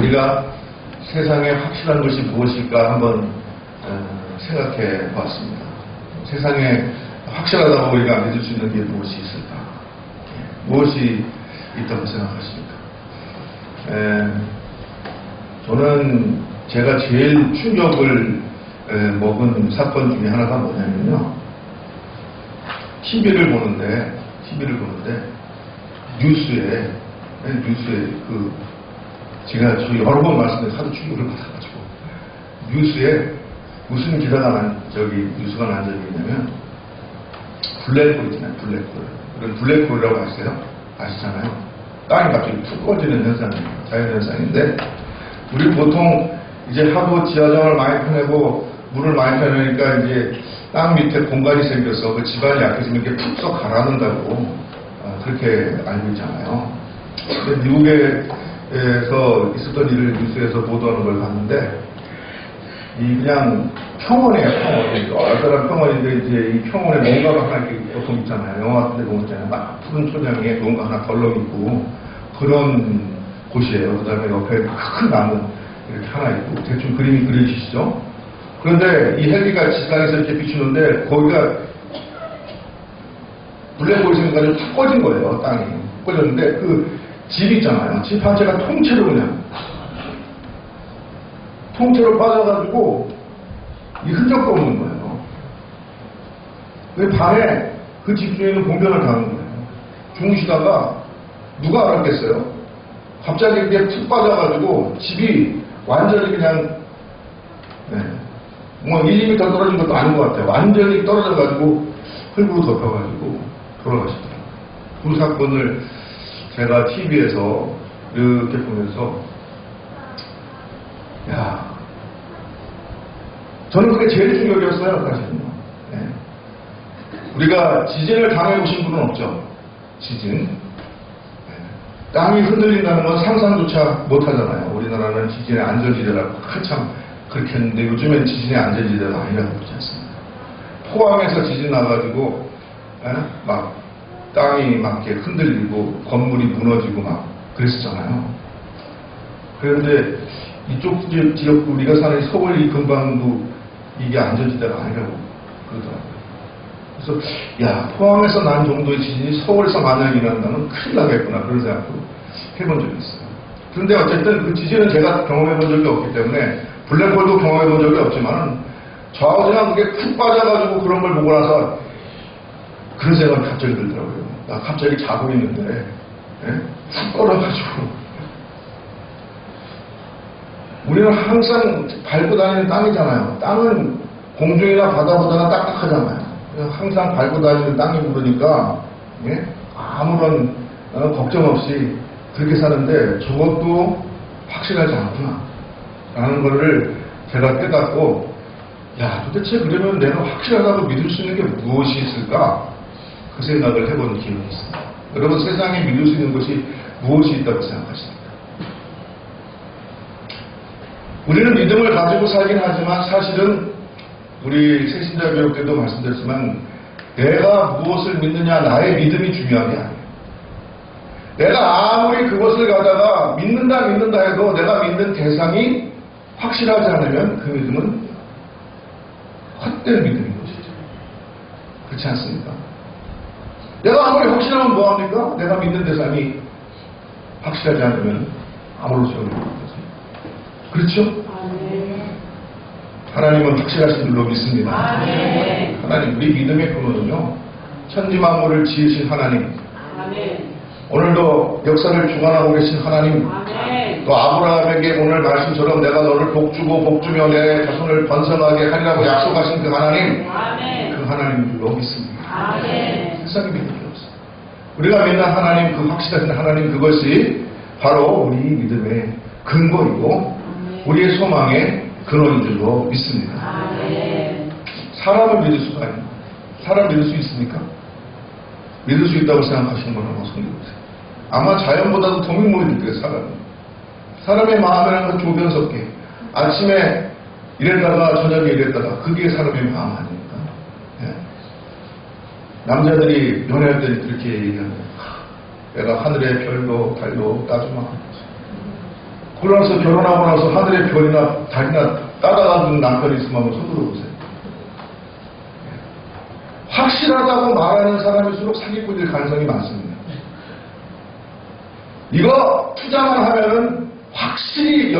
우리가 세상에 확실한 것이 무엇일까 한번 생각해 보았습니다. 세상에 확실하다고 우리가 믿을 수 있는 게 무엇이 있을까? 무엇이 있다고 생각하십니까? 저는 제가 제일 충격을 먹은 사건 중에 하나가 뭐냐면요. TV를 보는데 뉴스에 제가 여러 번 말씀드린 하도 충격을 받아가지고 뉴스에 무슨 기사가 뉴스가 난 적이 있냐면 블랙홀 있잖아요. 블랙홀. 블랙홀이라고 아시잖아요. 땅이 갑자기 툭 꺼지는 현상이에요. 자연현상인데 우리 보통 이제 하도 지하정을 많이 파내고 물을 많이 파내니까 이제 땅 밑에 공간이 생겨서 그 집안이 약해지면 이게 푹 가라앉는다고 그렇게 알고 있잖아요. 근데 미국에서 있었던 일을 뉴스에서 보도하는 걸 봤는데 그냥 평원이에요. 평원. 얼마나 평원인데 이제 이 평원에 뭔가가 하나 이렇게 보통 있잖아요. 영화 같은 데 보면 있잖아요. 막 푸른 초장에 뭔가 하나 덜렁 있고 그런 곳이에요. 그 다음에 옆에 큰 나무 이렇게 하나 있고 대충 그림이 그려지시죠? 그런데 이 헬기가 지상에서 이렇게 비추는데 거기가 블랙홀이 생겨가지고 탁 꺼진 거예요. 땅이 꺼졌는데 그 집 있잖아요. 집 한 채가 통째로 빠져가지고 이 흔적도 없는 거예요. 그 밤에 그 집 주인은 공변을 당한 거예요. 주무시다가 누가 알았겠어요? 갑자기 이렇게 툭 빠져가지고 집이 완전히 그냥 뭐 1, 2m 떨어진 것도 아닌 것 같아요. 완전히 떨어져가지고 흙으로 덮여가지고 돌아가시더라고요. 그 사건을 제가 TV에서 이렇게 보면서 저는 그게 제일 충격이었어요. 사실은요. 우리가 지진을 당해보신 분은 없죠. 지진. 땅이 흔들린다는 건 상상조차 못하잖아요. 우리나라는 지진의 안전지대라고 한참 그렇게 했는데 요즘엔 지진의 안전지대가 아니라고 보지 않습니다. 포항에서 지진 나가지고 막 땅이 막 이렇게 흔들리고 건물이 무너지고 막 그랬었잖아요. 그런데 이쪽 지역 우리가 사는 서울 이 근방도 이게 안전지대가 아니라고 그러더라고요. 그래서 포항에서 난 정도의 지진이 서울에서 만약 일어난다면 큰일 나겠구나 그런 생각도 해본 적이 있어요. 그런데 어쨌든 그 지진은 제가 경험해 본 적이 없기 때문에 블랙홀도 경험해 본 적이 없지만 좌우지나 그게 푹 빠져가지고 그런 걸 보고 나서 그런 생각이 갑자기 들더라고요. 나 갑자기 자고 있는데 푹 꺼져가지고 우리는 항상 밟고 다니는 땅이잖아요. 땅은 공중이나 바다보다는 딱딱하잖아요. 항상 밟고 다니는 땅이 부르니까 아무런 걱정 없이 그렇게 사는데 저것도 확실하지 않구나 라는 거를 제가 깨닫고 도대체 그러면 내가 확실하다고 믿을 수 있는 게 무엇이 있을까 그 생각을 해본 기억이 있습니다. 여러분 세상에 믿을 수 있는 것이 무엇이 있다고 생각하십니까? 우리는 믿음을 가지고 살긴 하지만 사실은 우리 새신자 교육 때도 말씀드렸지만 내가 무엇을 믿느냐 나의 믿음이 중요한 게 아니에요. 내가 아무리 그것을 가다가 믿는다 해도 내가 믿는 대상이 확실하지 않으면 그 믿음은 헛된 믿음인 것이죠. 그렇지 않습니까? 내가 아무리 확실하면 뭐합니까? 내가 믿는 대상이 확실하지 않으면 아무런 소용이 없는 거죠. 그렇죠? 하나님은 확실하신 줄로 믿습니다. 하나님, 우리 믿음의 근원은요, 천지만물을 지으신 하나님, 오늘도 역사를 주관하고 계신 하나님, 또 아브라함에게 오늘 말씀처럼 내가 너를 복주고 복주며 내 자손을 번성하게 하리라고 약속하신 그 하나님, 그 하나님 줄로 믿습니다. 세상에 믿을 게 없어요. 우리가 믿는 하나님, 그 확실하신 하나님, 그것이 바로 우리 믿음의 근거이고 우리의 소망의 근원인 줄로 믿습니다. 사람을 믿을 수가 아닙니다. 사람 믿을 수 있습니까? 믿을 수 있다고 생각하시는 분은 어서 믿으세요. 아마 자연보다도 더 못 믿을 거예요. 사람의 마음이라는 건 조변석계. 아침에 이랬다가 저녁에 이랬다가 그게 사람의 마음 아닙니까? 남자들이 연애할 때 그렇게 얘기하는 내가 하늘의 별도 달도 따지마 그러면서 결혼하고 나서 하늘의 별이나 달이나 따라가는 남편이 있으면 한번 손들어 보세요. 확실하다고 말하는 사람일수록 사기꾼일 가능성이 많습니다. 이거 투자만 하면은 확실히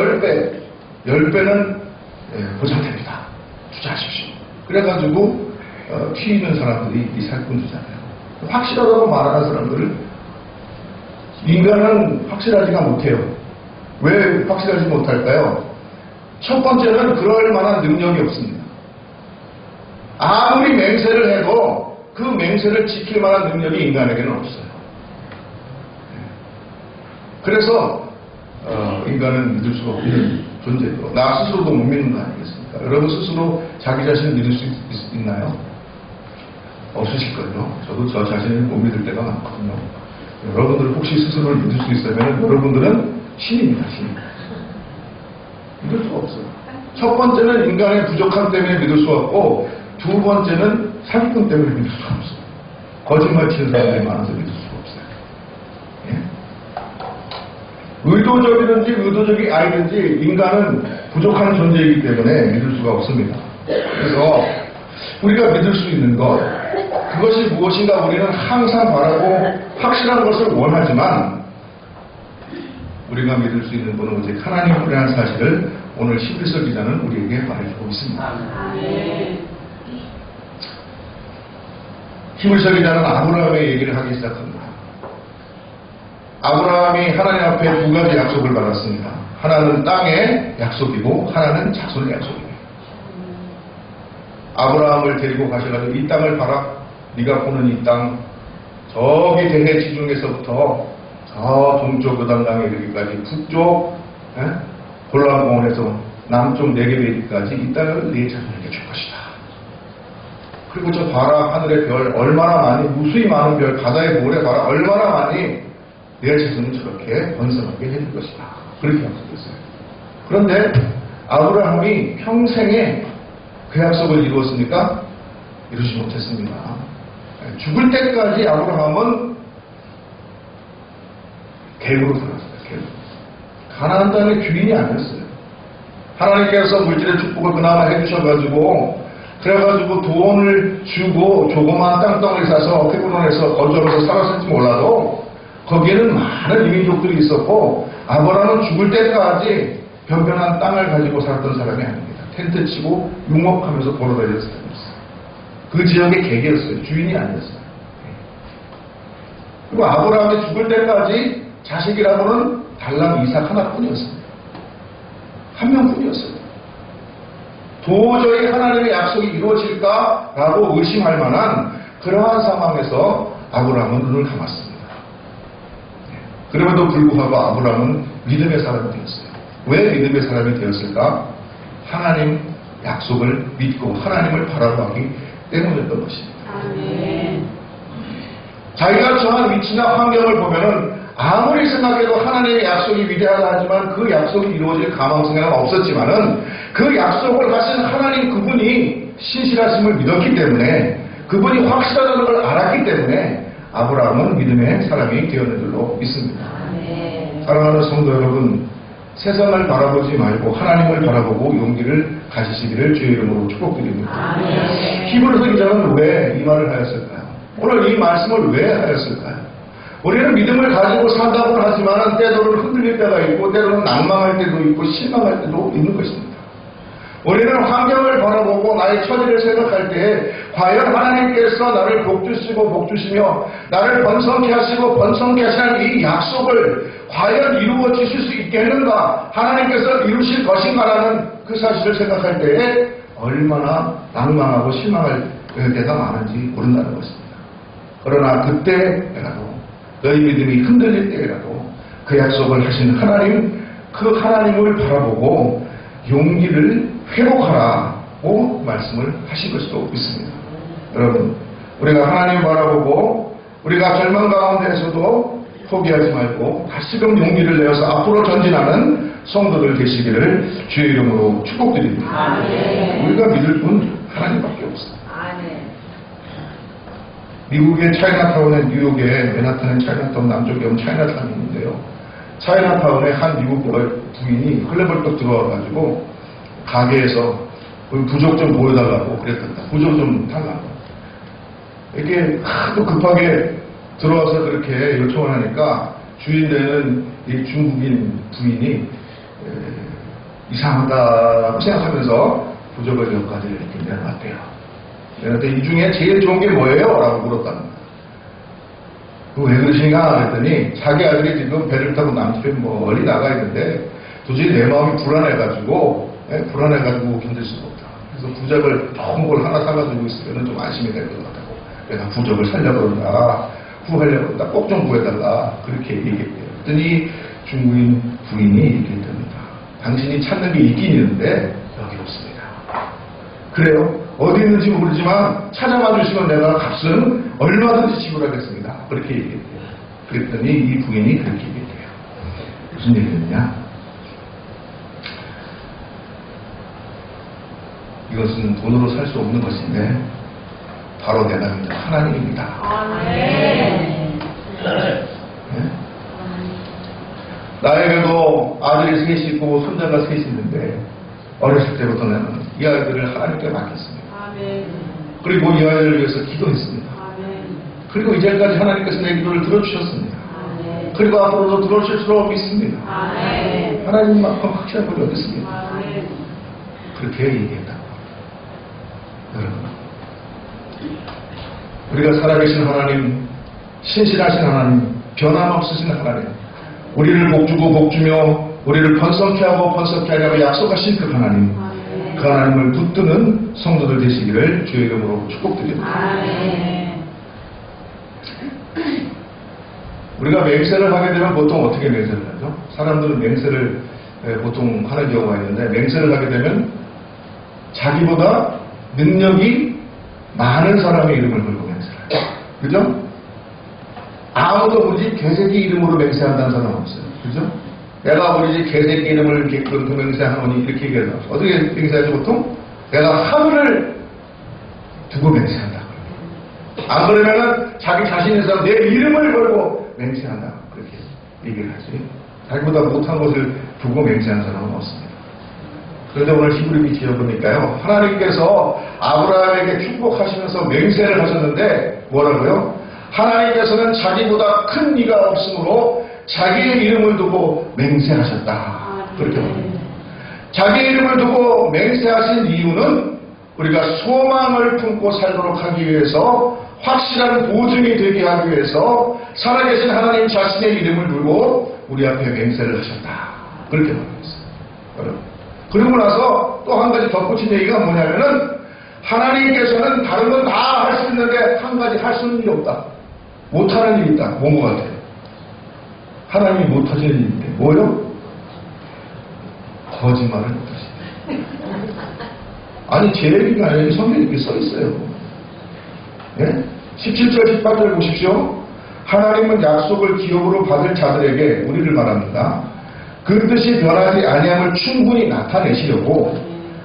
10배는 보장됩니다. 투자하십시오. 그래가지고 튀는 사람들이 이 사기꾼이잖아요. 확실하다고 말하는 사람들을 인간은 확실하지가 못해요. 왜 확실하지 못할까요? 첫 번째는 그럴 만한 능력이 없습니다. 아무리 맹세를 해도 그 맹세를 지킬 만한 능력이 인간에게는 없어요. 그래서 인간은 믿을 수가 없는 존재고 나 스스로도 못 믿는 거 아니겠습니까? 여러분 스스로 자기 자신을 믿을 수 있나요? 없으실걸요. 저도 저 자신을 못 믿을 때가 많거든요. 여러분들 혹시 스스로를 믿을 수 있다면 여러분들은 신입니다. 신. 믿을 수가 없어요. 첫 번째는 인간의 부족함 때문에 믿을 수가 없고 두 번째는 사기꾼 때문에 믿을 수가 없어요. 거짓말 치는 사람들이 많아서 믿을 수가 없어요. 예? 의도적이든지 의도적이 아니든지 인간은 부족한 존재이기 때문에 믿을 수가 없습니다. 그래서 우리가 믿을 수 있는 것, 그것이 무엇인가 우리는 항상 바라고 확실한 것을 원하지만 우리가 믿을 수 있는 분은 오직 하나님이라는 사실을 오늘 히브리서 기자는 우리에게 말해주고 있습니다. 히브리서 기자는 아브라함의 얘기를 하기 시작합니다. 아브라함이 하나님 앞에 두 가지 약속을 받았습니다. 하나는 땅의 약속이고 하나는 자손의 약속입니다. 아브라함을 데리고 가셔가지고 이 땅을 봐라. 네가 보는 이 땅 저기 대해 지중에서부터 저 동쪽 요단강에 이르기까지 북쪽 골란공원에서 남쪽 네겝에 이르기까지 이 땅을 네 자손에게 줄 것이다. 그리고 저 봐라 하늘의 별 얼마나 많이 무수히 많은 별 바다의 모래 봐라 얼마나 많이 내 자손은 저렇게 번성하게 해줄 것이다. 그렇게 약속했어요. 그런데 아브라함이 평생에 그 약속을 이루었습니까? 이루지 못했습니다. 죽을 때까지 아브라함은 객으로 살았어요. 객. 가나안 땅의 주인이 아니었어요. 하나님께서 물질의 축복을 그나마 해주셔가지고 그래가지고 돈을 주고 조그마한 땅덩어리 사서 헤브론에서 거주하면서 살았을지 몰라도 거기에는 많은 이민족들이 있었고 아브라함은 죽을 때까지 변변한 땅을 가지고 살았던 사람이 아닙니다. 텐트 치고 융목하면서 벌어다니는 사람이었어요. 그 지역의 객이었어요. 주인이 아니었어요. 그리고 아브라함이 죽을 때까지 자식이라고는 달랑 이삭 하나뿐이었습니다. 한 명뿐이었어요. 도저히 하나님의 약속이 이루어질까라고 의심할 만한 그러한 상황에서 아브라함은 눈을 감았습니다. 그럼에도 불구하고 아브라함은 믿음의 사람이 되었어요. 왜 믿음의 사람이 되었을까? 하나님 약속을 믿고 하나님을 바라보기 때문이었던 것입니다. 아멘. 자기가 처한 위치나 환경을 보면은 아무리 생각해도 하나님의 약속이 위대하다 하지만 그 약속이 이루어질 가망성에는 없었지만은 그 약속을 하신 하나님 그분이 신실하심을 믿었기 때문에 그분이 확실하다는 걸 알았기 때문에 아브라함은 믿음의 사람이 되었는 줄로 믿습니다. 아멘. 사랑하는 성도 여러분, 세상을 바라보지 말고 하나님을 바라보고 용기를 가지시기를 주의 이름으로 축복드립니다. 히브리서 기자는 왜 이 말을 하였을까요? 오늘 이 말씀을 왜 하였을까요? 우리는 믿음을 가지고 산다고는 하지만 때로는 흔들릴 때가 있고 때로는 낭망할 때도 있고 실망할 때도 있는 것입니다. 우리는 환경을 바라보고 나의 처지를 생각할 때 과연 하나님께서 나를 복주시고 복주시며 나를 번성케 하시고 번성케 하시는 이 약속을 과연 이루어 주실 수 있겠는가, 하나님께서 이루실 것인가라는 그 사실을 생각할 때에 얼마나 낭망하고 실망할 때가 많은지 모른다는 것입니다. 그러나 그때라도 너희 믿음이 흔들릴 때라도 그 약속을 하신 하나님, 그 하나님을 바라보고 용기를 회복하라고 말씀을 하신 것도 있습니다. 여러분, 우리가 하나님을 바라보고 우리가 절망 가운데에서도 포기하지 말고 다시금 용기를 내어서 앞으로 전진하는 성도들 되시기를 주의 이름으로 축복드립니다. 아멘. 우리가 믿을 분 하나님밖에 없습니다. 아멘. 미국의 차이나타운에 뉴욕에 맨하탄의 차이나타운 남쪽에 온 차이나타운이 있는데요. 차이나타운에 한 미국 부인이 헐레벌떡 들어와가지고 가게에서 부적 좀 보여달라고 그랬단다. 부적 좀 달라고. 이렇게 하도 급하게 들어와서 그렇게 요청을 하니까 주인되는 이 중국인 부인이 이상하다고 생각하면서 부적을 몇 가지를 이렇게 내놨대요. 그런데 이 중에 제일 좋은 게 뭐예요? 라고 물었답니다. 왜 그러시냐 그랬더니 자기 아들이 지금 배를 타고 남편이 멀리 나가 있는데 도저히 내 마음이 불안해가지고 견딜 수가 없다. 그래서 부적을 좋은 걸 하나 사가지고 있으면 좀 안심이 될 것 같다고. 내가 부적을 살려고 그런다. 구하려고 그런다. 꼭 좀 구해달라. 그렇게 얘기했대요. 그랬더니 중국인 부인이 얘기했답니다. 당신이 찾는 게 있긴 있는데 여기 없습니다. 그래요? 어디 있는지 모르지만 찾아와 주시면 내가 값은 얼마든지 지불하겠습니다. 그렇게 얘기했대요. 그랬더니 이 부인이 그렇게 얘기했대요. 무슨 얘기였냐? 이것은 돈으로 살 수 없는 것인데 바로 내가 믿는 하나님입니다. 네? 나에게도 아들이 셋이 있고 손자가 셋이 있는데 어렸을 때부터 나는 이 아이들을 하나님께 맡겼습니다. 그리고 이 아이들을 위해서 기도했습니다. 그리고 이제까지 하나님께서 내 기도를 들어주셨습니다. 그리고 앞으로도 들어주실 줄 믿습니다. 하나님만큼 확실한 분이 어디 있습니까? 그렇게 얘기했다고. 여러분, 우리가 살아계신 하나님, 신실하신 하나님, 변함없으신 하나님, 우리를 복주고 복주며 우리를 번성케 하고 번성케 하려고 약속하신 그 하나님, 그 하나님을 붙드는 성도들 되시기를 주의 이름으로 축복드립니다. 우리가 맹세를 하게 되면 보통 어떻게 맹세를 하죠? 사람들은 맹세를 보통 하는 경우가 있는데, 맹세를 하게 되면 자기보다 능력이 많은 사람의 이름을 걸고 맹세를 하죠. 그죠? 아무도 우리 집 개새끼 이름으로 맹세한다는 사람 없어요. 그죠? 내가 우리 집 개새끼 이름을 이렇게 그 맹세하노니 이렇게 얘기해서 어떻게 맹세하죠 보통? 내가 하늘을 두고 맹세한다. 안 그러면은 자기 자신에서 내 이름을 걸고 맹세한다. 그렇게 얘기를 하지. 자기보다 못한 것을 두고 맹세하는 사람은 없습니다. 그런데 오늘 히브리기 지어보니까요, 하나님께서 아브라함에게 축복하시면서 맹세를 하셨는데 뭐라고요? 하나님께서는 자기보다 큰 이가 없으므로 자기의 이름을 두고 맹세하셨다. 그렇게 말합니다. 자기의 이름을 두고 맹세하신 이유는 우리가 소망을 품고 살도록 하기 위해서, 확실한 보증이 되게 하기 위해서 살아계신 하나님 자신의 이름을 두고 우리 앞에 맹세를 하셨다. 그렇게 말했어요. 여러분. 그러고 나서 또 한 가지 덧붙인 얘기가 뭐냐면은, 하나님께서는 다른 건 다 할 수 있는데 한 가지 할 수 있는 일이 없다. 못하는 일이 있다. 뭔 것 같아요? 하나님이 못하시는 일인데 뭐요? 거짓말을 못하신다. 아니 제 얘기가 아니라 성경에 이렇게 써 있어요. 예? 17절 18절 보십시오. 하나님은 약속을 기업으로 받을 자들에게, 우리를 말합니다, 그 뜻이 변하지 아니함을 충분히 나타내시려고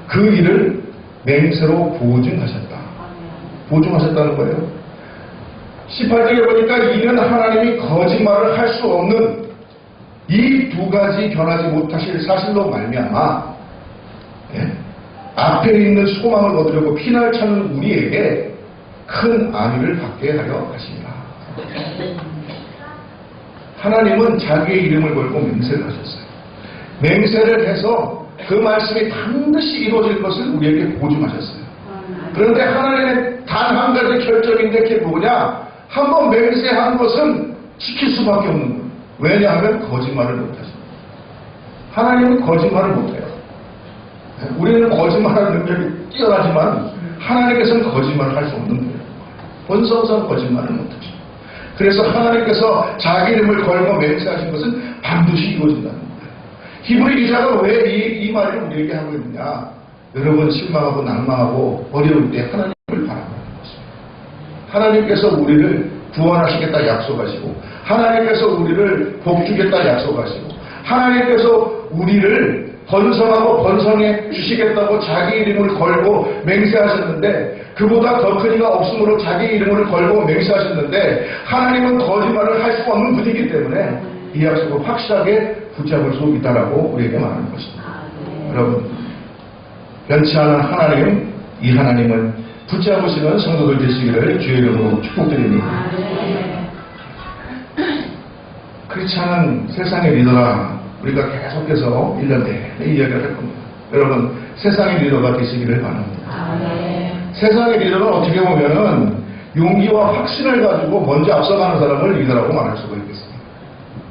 그 일을 맹세로 보증하셨다. 보증하셨다는 거예요. 18절에 보니까 이는 하나님이 거짓말을 할 수 없는 이 두 가지 변하지 못하실 사실로 말미암아, 예? 앞에 있는 소망을 얻으려고 피날 찾는 우리에게 큰 안위를 받게 하려 하십니다. 하나님은 자기의 이름을 걸고 맹세를 하셨어요. 맹세를 해서 그 말씀이 반드시 이루어질 것을 우리에게 보증하셨어요. 그런데 하나님의 단 한 가지 결정인데 그게 뭐냐? 한번 맹세한 것은 지킬 수밖에 없는 거예요. 왜냐하면 거짓말을 못하십니다. 하나님은 거짓말을 못해요. 우리는 거짓말하는 능력이 뛰어나지만 하나님께서는 거짓말을 할 수 없는 거예요. 본성상 거짓말을 못하죠. 그래서 하나님께서 자기 이름을 걸고 맹세하신 것은 반드시 이루어진다는 거예요. 히브리 기자가 왜 이 말을 우리에게 하고 있느냐? 여러분 실망하고 낭망하고 어려울 때 하나님을 바라보는 것입니다. 하나님께서 우리를 구원하시겠다 약속하시고, 하나님께서 우리를 복주겠다 약속하시고, 하나님께서 우리를 번성하고 번성해 주시겠다고 자기 이름을 걸고 맹세하셨는데, 그보다 더 큰 이가 없으므로 자기 이름을 걸고 맹세하셨는데, 하나님은 거짓말을 할 수 없는 분이기 때문에 이 약속을 확실하게 붙잡을 수 있다라고 우리에게 말하는 것입니다. 여러분, 변치 않은 하나님, 이 하나님은 붙잡으시는 성도들 되시기를 주의 이름으로 축복드립니다. 그렇지 않은 세상의 리더라, 우리가 계속해서 1년 내내 이야기를 할 겁니다. 여러분, 세상의 리더가 되시기를 바랍니다. 세상의 리더는 어떻게 보면은 용기와 확신을 가지고 먼저 앞서가는 사람을 리더라고 말할 수가 있겠습니다.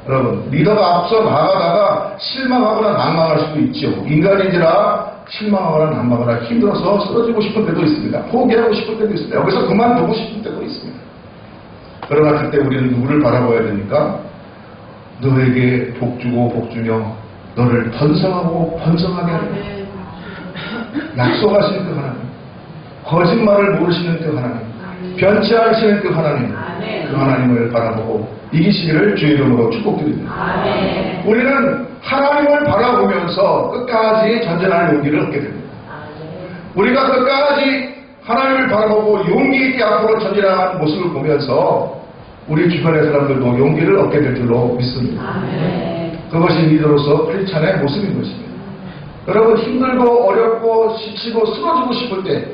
여러분, 리더가 앞서 나가다가 실망하거나 난망할 수도 있죠. 인간인지라 실망하거나 난망하거나 힘들어서 쓰러지고 싶은 때도 있습니다. 포기하고 싶을 때도 있습니다. 여기서 그만두고 싶은 때도 있습니다. 그러나 그때 우리는 누구를 바라봐야 됩니까? 너에게 복주고 복주며 너를 번성하고 번성하게 하리라. 약속하시는 그 하나님, 거짓말을 모르시는 그 하나님, 변치 않으시는 그 하나님, 그 하나님을 바라보고 이기시기를 주의 이름으로 축복드립니다. 우리는 하나님을 바라보면서 끝까지 전진할 용기를 얻게 됩니다. 우리가 끝까지 하나님을 바라보고 용기 있게 앞으로 전진하는 모습을 보면서 우리 주변의 사람들도 용기를 얻게 될 줄로 믿습니다. 그것이 리더로서 크리스찬의 모습인 것입니다. 여러분, 힘들고 어렵고 지치고 쓰러지고 싶을 때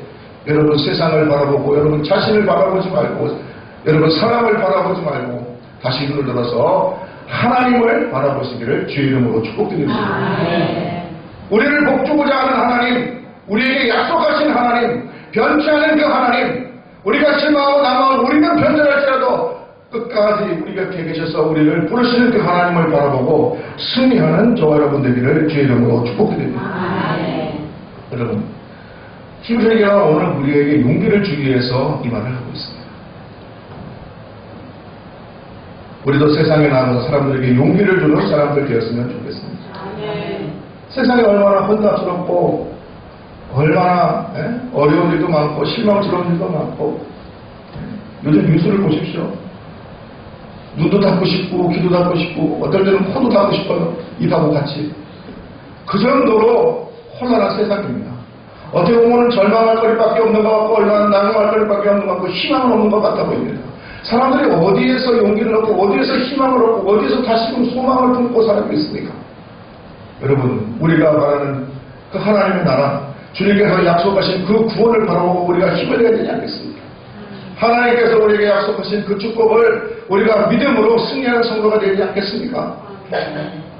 여러분 세상을 바라보고 여러분 자신을 바라보지 말고 여러분 사람을 바라보지 말고 다시 눈을 들어서 하나님을 바라보시기를 주의 이름으로 축복드립니다. 우리를 복주고자 하는 하나님, 우리에게 약속하신 하나님, 변치 않은 그 하나님, 우리가 실망하고 남하고 우리는 변절할지라도 끝까지 우리 곁에 계셔서 우리를 부르시는 그 하나님을 바라보고 승리하는 저와 여러분 되기를 주의 이름으로 축복드립니다. 여러분, 히브리서가 오늘 우리에게 용기를 주기 위해서 이 말을 하고 있습니다. 우리도 세상에 나가서 사람들에게 용기를 주는 사람들 되었으면 좋겠습니다. 세상이 얼마나 혼잡스럽고 얼마나 어려운 일도 많고 실망스러운 일도 많고 요즘 뉴스를 보십시오. 눈도 닫고 싶고 귀도 닫고 싶고 어떨 때는 코도 닫고 싶어요. 입하고 같이. 그 정도로 혼란한 세상입니다. 어떻게 보면 절망할 거리밖에 없는 것 같고 얼마나 낙망할 거리밖에 없는 것 같고 희망은 없는 것 같아 보입니다. 사람들이 어디에서 용기를 얻고 어디에서 희망을 얻고 어디에서 다시금 소망을 품고 살고 있습니까? 여러분, 우리가 말하는 그 하나님의 나라, 주님께서 약속하신 그 구원을 바라보고 우리가 힘을 내야 되지 않겠습니까? 하나님께서 우리에게 약속하신 그 축복을 우리가 믿음으로 승리하는 성도가 되지 않겠습니까?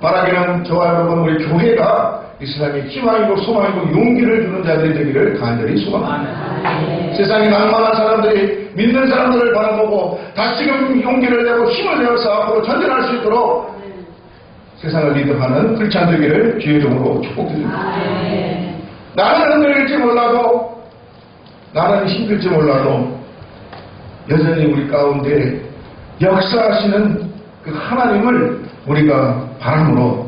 바라기는 저와 여러분 우리 교회가 이 세상에 희망이고 소망이고 용기를 주는 자들이 되기를 간절히 소망합니다. 세상에 낭만한 사람들이 믿는 사람들을 바라보고 다시금 용기를 내고 힘을 내어서 앞으로 전진할 수 있도록 세상을 리드하는 크리스찬 되기를 주의 이름으로 축복드립니다. 나는 흔들릴지 몰라도 나는 힘들지 몰라도 여전히 우리 가운데 역사하시는 그 하나님을 우리가 바람으로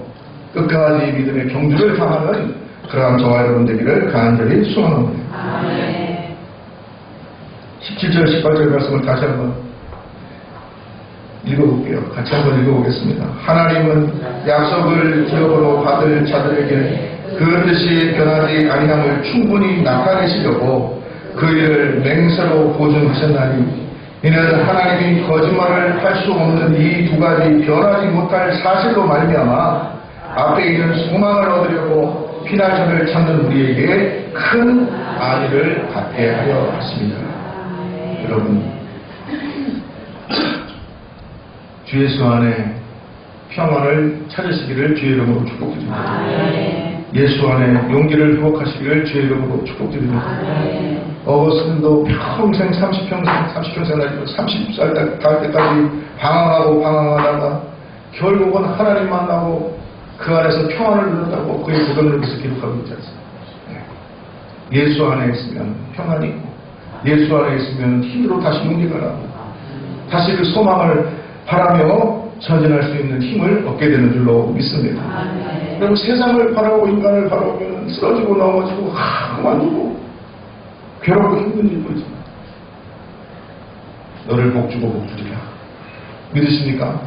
끝까지 믿음의 경주를 당하는 그러한 저와 여러분 되기를 간절히 소망합니다. 17절 18절 말씀을 다시 한번 읽어볼게요. 같이 한번 읽어보겠습니다. 하나님은 약속을 기업으로 받을 자들에게 그 뜻이 변하지 아니함을 충분히 나타내시려고 그 일을 맹세로 보증하셨나니 이는 하나님이 거짓말을 할 수 없는 이 두 가지 변하지 못할 사실로 말미암아 앞에 있는 소망을 얻으려고 피난처를 찾는 우리에게 큰 안위를 받게 하려 하십니다. 여러분, 주 예수 안에 평안을 찾으시기를 주의 이름으로 축복드립니다. 예수 안에 용기를 회복하시기를 주의 이름으로 축복드립니다. 어거스틴도 평생 30평생 30살 갈 때까지 방황하다가 결국은 하나님 만나고 그 안에서 평안을 누렸다고 그의 고백을 계속 기록하고 있지 않습니까? 예수 안에 있으면 평안이 있고 예수 안에 있으면 힘으로 다시 용기가 나고 다시 그 소망을 바라며 전진할 수 있는 힘을 얻게 되는 줄로 믿습니다. 그리고 세상을 바라보고 인간을 바라보면 쓰러지고 넘어지고 그만두고 괴롭고 힘든 일도 있지만 너를 복주고 복주리라. 믿으십니까?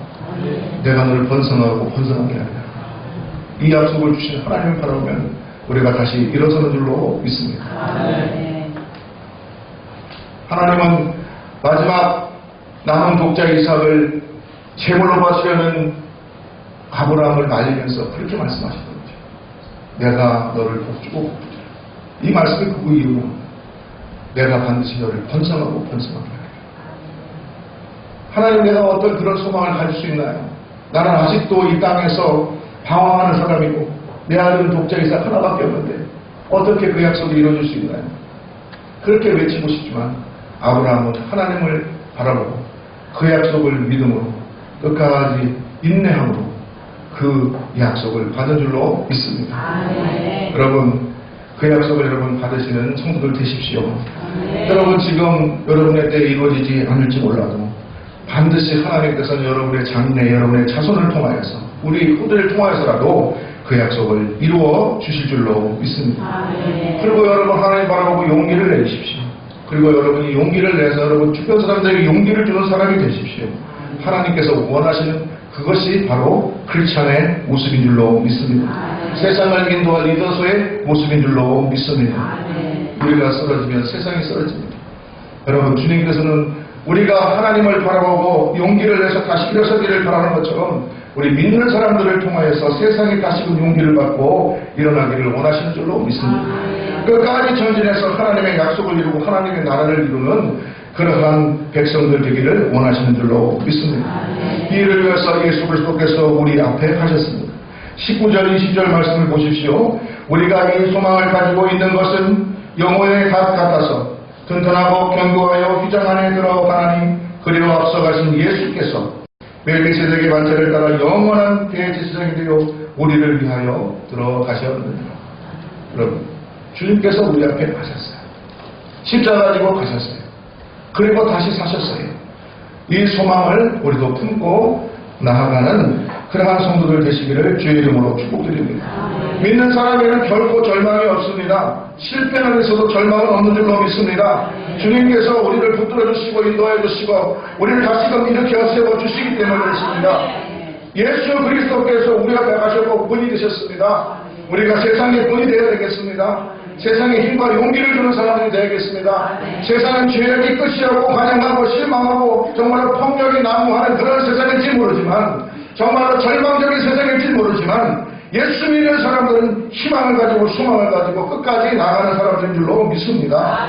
내가 너를 번성하고 번성하게 하리라. 이 약속을 주신 하나님을 바라보면 우리가 다시 일어서는 줄로 믿습니다. 하나님은 마지막 남은 독자 이삭을 제물로 바치려는 아브라함을 말리면서 그렇게 말씀하시더군요. 내가 너를 복주고 이 말씀이 그 이유는 내가 반드시 너를 번성하고 번성하게 하리라. 하나님, 내가 어떤 그런 소망을 가질 수 있나요? 나는 아직도 이 땅에서 방황하는 사람이고 내 아들은 독자 이삭 하나밖에 없는데 어떻게 그 약속이 이루어질 수 있나요? 그렇게 외치고 싶지만 아브라함은 하나님을 바라보고 그 약속을 믿음으로 끝까지 인내함으로 그 약속을 받은 줄로 믿습니다. 여러분, 그 약속을 여러분 받으시는 성도들 되십시오. 여러분, 지금 여러분의 때에 이루어지지 않을지 몰라도 반드시 하나님께서는 여러분의 장래, 여러분의 자손을 통하여서 우리 후대를 통하여서라도 그 약속을 이루어 주실 줄로 믿습니다. 그리고 여러분, 하나님 바라보고 용기를 내주십시오. 그리고 여러분이 용기를 내서 여러분 주변 사람들에게 용기를 주는 사람이 되십시오. 하나님께서 원하시는 그것이 바로 크리스찬의 모습인 줄로 믿습니다. 세상을 인도할 리더소의 모습인 줄로 믿습니다. 우리가 쓰러지면 세상이 쓰러집니다. 여러분, 주님께서는 우리가 하나님을 바라보고 용기를 내서 다시 일어서기를 바라는 것처럼 우리 믿는 사람들을 통하여서 세상이 다시금 용기를 받고 일어나기를 원하시는 줄로 믿습니다. 끝까지 전진해서 하나님의 약속을 이루고 하나님의 나라를 이루는 그러한 백성들 되기를 원하시는 줄로 믿습니다. 이 일을 위해서 예수 그리스도께서 우리 앞에 하셨습니다. 19절 20절 말씀을 보십시오. 우리가 이 소망을 가지고 있는 것은 영호의 갓 같아서 튼튼하고 견고하여 휘장 안에 들어가나니 그리로 앞서가신 예수께서 멜기세덱의 반차를 따라 영원한 대제사장이 되어 우리를 위하여 들어가셨느니라. 여러분, 주님께서 우리 앞에 가셨어요. 십자가 지고 가셨어요. 그리고 다시 사셨어요. 이 소망을 우리도 품고 나아가는 그러한 성도들 되시기를 주의 이름으로 축복드립니다. 믿는 사람에게는 결코 절망이 없습니다. 실패는 있어도 절망은 없는 줄로 믿습니다. 주님께서 우리를 붙들어 주시고 인도해 주시고 우리를 다시금 일으켜 세워 주시기 때문에 그렇습니다. 예수 그리스도께서 우리 앞에 가셨고 분이 되셨습니다. 우리가 세상의 분이 되어야 되겠습니다. 세상에 힘과 용기를 주는 사람들이 되겠습니다. 세상은 죄악이 끝이라고 관영하고 실망하고 정말로 폭력이 난무하는 그런 세상일지 모르지만 정말로 절망적인 세상일지 모르지만 예수 믿는 사람들은 희망을 가지고 소망을 가지고 끝까지 나가는 사람들인 줄로 믿습니다.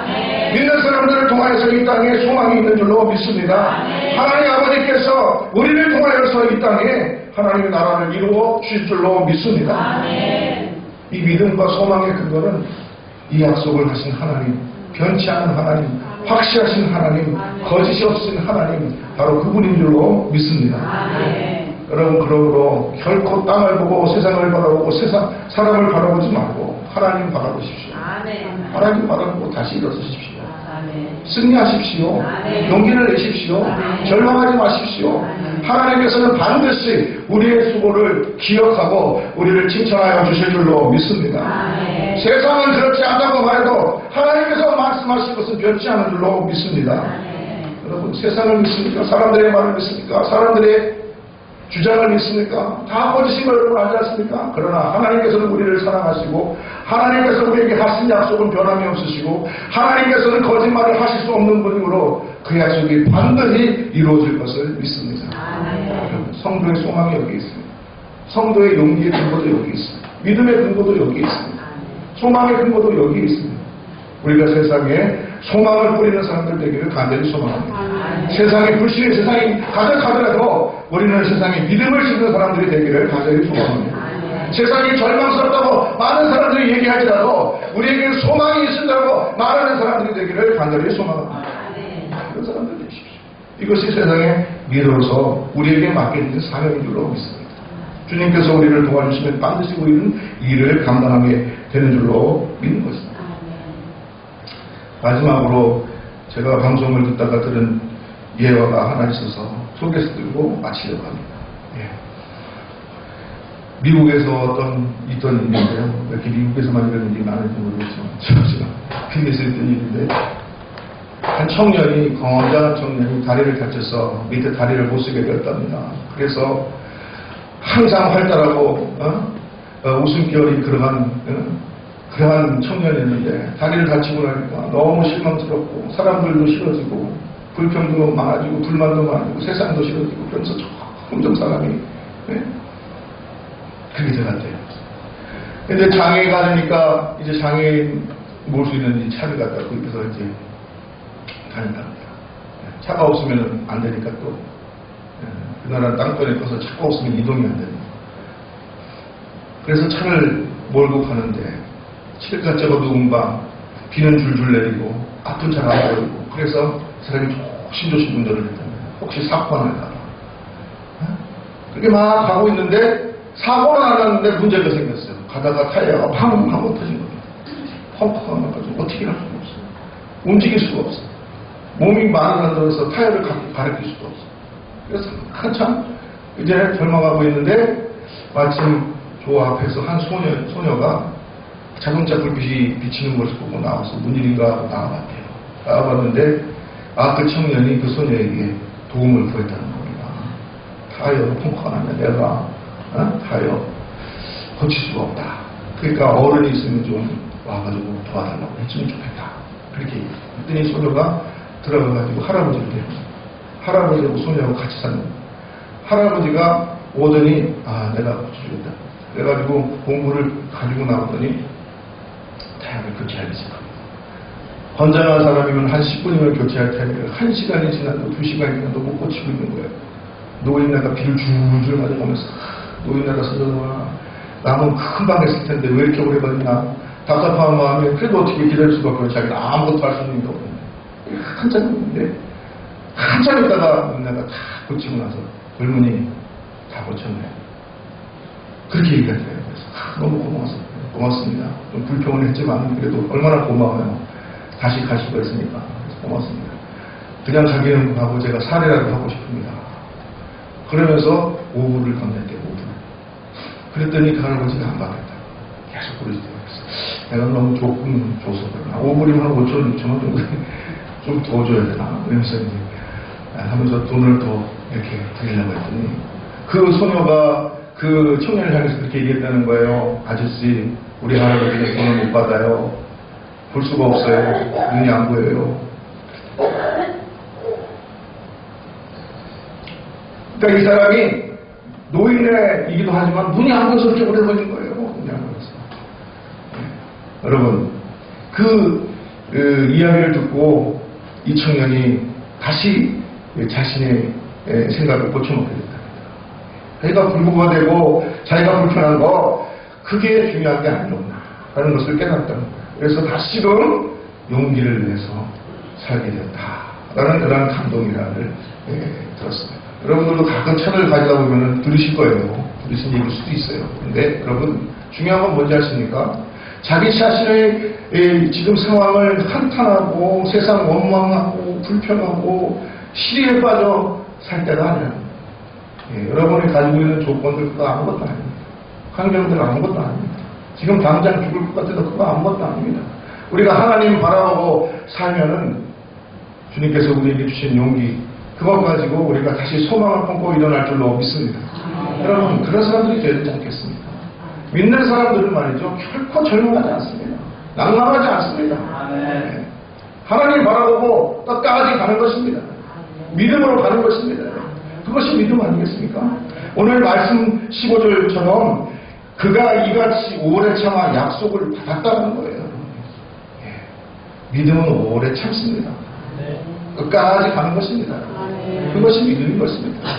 믿는 사람들을 통하여서 이 땅에 소망이 있는 줄로 믿습니다. 하나님 아버지께서 우리를 통하여서 이 땅에 하나님의 나라를 이루어 주실 줄로 믿습니다. 이 믿음과 소망의 근거는 이 약속을 하신 하나님, 변치 않은 하나님, 확실하신 하나님, 거짓이 없으신 하나님, 바로 그분인 줄로 믿습니다. 여러분, 그러므로 결코 땅을 보고 세상을 바라보고 사람을 바라보지 말고 하나님 바라보십시오. 하나님 바라보고 다시 일어서십시오. 승리하십시오. 용기를 내십시오. 절망하지 마십시오. 하나님께서는 반드시 우리의 수고를 기억하고 우리를 칭찬하여 주실 줄로 믿습니다. 세상은 그렇지 않다고 말해도 하나님께서 말씀하신 것은 변치 않은 줄로 믿습니다. 여러분, 세상을 믿습니까? 사람들의 말을 믿습니까? 사람들의 주장을 믿습니까? 다 거짓인 걸 여러분 알지 않습니까? 그러나 하나님께서는 우리를 사랑하시고 하나님께서 우리에게 하신 약속은 변함이 없으시고 하나님께서는 거짓말을 하실 수 없는 분이므로 그 약속이 반드시 이루어질 것을 믿습니다. 성도의 소망이 여기 있습니다. 성도의 용기의 근거도 여기 있습니다. 믿음의 근거도 여기 있습니다. 소망의 근거도 여기 있습니다. 우리가 세상에 소망을 뿌리는 사람들 되기를 간절히 소망합니다. 세상에 불신의 세상이 가득하더라도 우리는 세상에 믿음을 심는 사람들이 되기를 간절히 소망합니다. 세상이 절망스럽다고 많은 사람들이 얘기하지라도 우리에게 소망이 있다고 말하는 사람들이 되기를 간절히 소망합니다. 그런 사람들 되십시오. 이것이 세상에 믿어서 우리에게 맡겨진 사명인 줄로 믿습니다. 주님께서 우리를 도와주시면 반드시 우리는 일을 감당하게 되는 줄로 믿는 것입니다. 마지막으로 제가 방송을 듣다가 들은 예화가 하나 있어서 소개해드리고 마치려고 합니다. 미국에서 있던 일인데요. 왜 이렇게 미국에서만 이런 일이 많은지 모르겠지만 제가 빈에서 있던 일인데 한 청년이 건장한 청년이 다리를 다쳐서 밑에 다리를 못 쓰게 되었답니다. 그래서 항상 활달하고 웃음결이 그러한 청년이었는데 다리를 다치고 나니까 너무 실망스럽고 사람들도 싫어지고 불평도 많아지고 불만도 많아지고 세상도 싫어지고 그러면서 점점 사람이 그게 돼갔대요. 근데 장애가 되니까 이제 장애인 몰 수 있는 이 차를 갖다 구입해서 이제 다닌답니다. 차가 없으면 안 되니까 또 그 나라 땅덩이에 떠서 차가 없으면 이동이 안 됩니다. 그래서 차를 몰고 가는데 칠흑가짜가 누운 밤 비는 줄줄 내리고 아픈 차가 안 보이고 그래서 사람이 조심조심 운전을 했답니다. 혹시 사고가 날까 봐. 그렇게 막 가고 있는데 사고는 안 났는데 문제가 생겼어요. 가다가 타이어가 팡 하고 터진 겁니다. 펑펑 나가지고 어떻게 할 수가 없어요. 움직일 수가 없어요. 몸이 말을 안 들어서 타이어를 가리킬 수도 없어요. 그래서 한참 이제 절망하고 있는데 마침 저 앞에서 한 소녀가 자동차 불빛이 비치는 것을 보고 나와서 무슨 일인가 하고 나와봤대요. 나와봤는데 그 청년이 그 소녀에게 도움을 구했다는 겁니다. 타이어가 펑펑 나면 내가 타이어 고칠 수가 없다. 그러니까 어른이 있으면 좀 와가지고 도와달라고 해주면 좋겠다. 그렇게 얘기했어요. 그랬더니 소녀가 들어가가지고 할아버지를 데려왔어요. 할아버지하고 소녀하고 같이 사는 거예요. 할아버지가 오더니 내가 고쳐주겠다. 그래가지고 공부를 가지고 나오더니 타이어를 교체하겠습니다. 건장한 사람이면 한 10분이면 교체할 타이어를 1시간이 지나도 2시간이 지나도 못 고치고 있는 거예요. 노인네가 비를 줄줄 맞아가면서 노인네가 서정아 남은 금방 했을 텐데 왜 이렇게 오래 걸리나 답답한 마음에 그래도 어떻게 기다릴 수밖에 없지. 자기는 아무것도 할 수 있는 게 없는데 한참 있는데 한참 있다가 노인네가 다 고치고 나서 젊은이 다 고쳤네. 그렇게 얘기했어요. 그래서 너무 고맙습니다. 좀 불평을 했지만 그래도 얼마나 고마워요. 다시 갈 수가 있으니까. 그래서 고맙습니다. 그냥 가기는 하고 제가 사례라도 하고 싶습니다. 그러면서 5불을 건넸대요. 5불. 그랬더니 그 할아버지가 안 받겠다. 계속 그러시더라고요. 내가 너무 조금 줘서 그러나 5불이면 한 5천, 6천 원 정도 좀 더 줘야 되나. 그러면서 이제 하면서 돈을 더 이렇게 드리려고 했더니 그 소녀가 그 청년을 향해서 그렇게 얘기했다는 거예요. 아저씨, 우리 할아버지는 돈을 못 받아요. 볼 수가 없어요. 눈이 안 보여요. 그러니까 이 사람이 노인이기도 하지만 눈이 안 보여서 이렇게 오래 걸린 거예요. 눈이 안 보여서. 여러분, 그 이야기를 듣고 이 청년이 다시 자신의 생각을 고쳐놓게 됐다. 자기가 불구가 되고 자기가 불편한 거 그게 중요한 게 아니었나 라는 것을 깨닫다는 거예요. 그래서 다시금 용기를 내서 살게 됐다라는 그런 감동이라를 들었습니다. 여러분들도 가끔 차를 가지다 보면 들으실 거예요. 들으신 얘기일 수도 있어요. 근데 여러분 중요한 건 뭔지 아십니까? 자기 자신의 지금 상황을 한탄하고 세상 원망하고 불평하고 시리에 빠져 살 때가 아니라 여러분이 가지고 있는 조건들 그거 아무것도 아닙니다. 환경들 아무것도 아닙니다. 지금 당장 죽을 것 같아도 그거 아무것도 아닙니다. 우리가 하나님 바라보고 살면은 주님께서 우리에게 주신 용기 그것 가지고 우리가 다시 소망을 품고 일어날 줄로 믿습니다. 여러분 그런 사람들이 되지 않겠습니까? 믿는 사람들은 말이죠 결코 절망하지 않습니다. 낙망하지 않습니다. 하나님 바라보고 끝까지 가는 것입니다. 믿음으로 가는 것입니다. 그것이 믿음 아니겠습니까? 오늘 말씀 15절처럼 그가 이같이 오래 참아 약속을 받았다는 거예요. 믿음은 오래 참습니다. 끝까지 가는 것입니다. 그것이 믿음인 것입니다.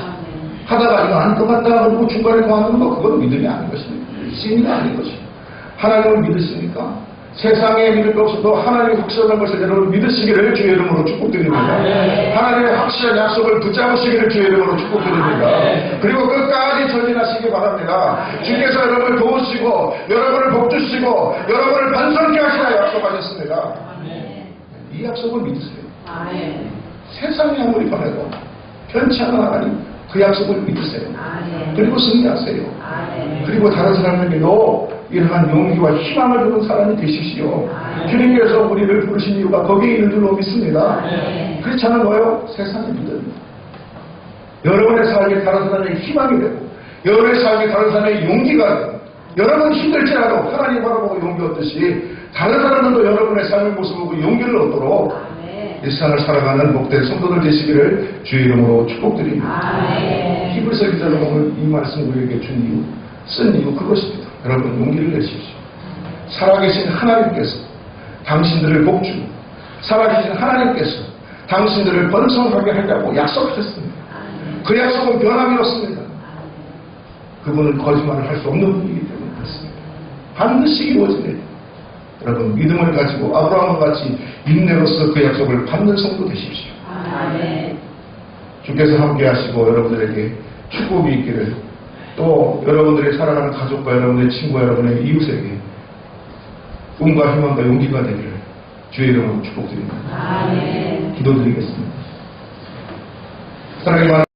하다가 이거 아닐 것 같다 그러고 중간에 그만두는 거 그건 믿음이 아닌 것입니다. 신이 아닌 것입니다. 하나님을 믿으십니까? 세상에 믿을 것 없어도 하나님의 확실한 것을 여러분 믿으시기를 주의 이름으로 축복드립니다. 하나님의 확실한 약속을 붙잡으시기를 주의 이름으로 축복드립니다. 그리고 끝까지 전진하시기 바랍니다. 주께서 여러분을 도우시고 여러분을 복주시고 여러분을 반성케 하시라 약속하셨습니다. 이 약속을 믿으세요. 세상이 아무리 변해도 변치 않은 하나님 그 약속을 믿으세요. 그리고 승리하세요. 그리고 다른 사람에게도 이러한 용기와 희망을 주는 사람이 되십시오. 주님께서 우리를 부르신 이유가 거기에 있는 줄로 믿습니다. 그렇지 않은 거요? 세상의 믿음. 여러분의 삶이 다른 사람에게 희망이 되고 여러분의 삶이 다른 사람에게 용기가 되고 여러분 힘들지라도 하나님 바라보고 용기 얻듯이 다른 사람들도 여러분의 삶의 모습을 보고 용기를 얻도록 일상을 살아가는 복된 성도들 되시기를 주의 이름으로 축복드립니다. 히브리서 기자는 오늘 이 말씀 우리에게 준 이유 쓴 이유 그것입니다. 여러분 용기를 내십시오. 살아계신 하나님께서 당신들을 복주고 살아계신 하나님께서 당신들을 번성하게 하려고 약속하셨습니다. 그 약속은 변함이 없습니다. 그분은 거짓말을 할 수 없는 분이기 때문에 그렇습니다. 반드시 이루어지네. 여러분 믿음을 가지고 아브라함과 같이 인내로서 그 약속을 받는 성도 되십시오. 아멘. 주께서 함께 하시고 여러분들에게 축복이 있기를, 또 여러분들이 살아가는 가족과 여러분의 친구와 여러분의 이웃에게 꿈과 희망과 용기가 되기를 주의 이름으로 축복드립니다. 아멘. 기도드리겠습니다. 사랑의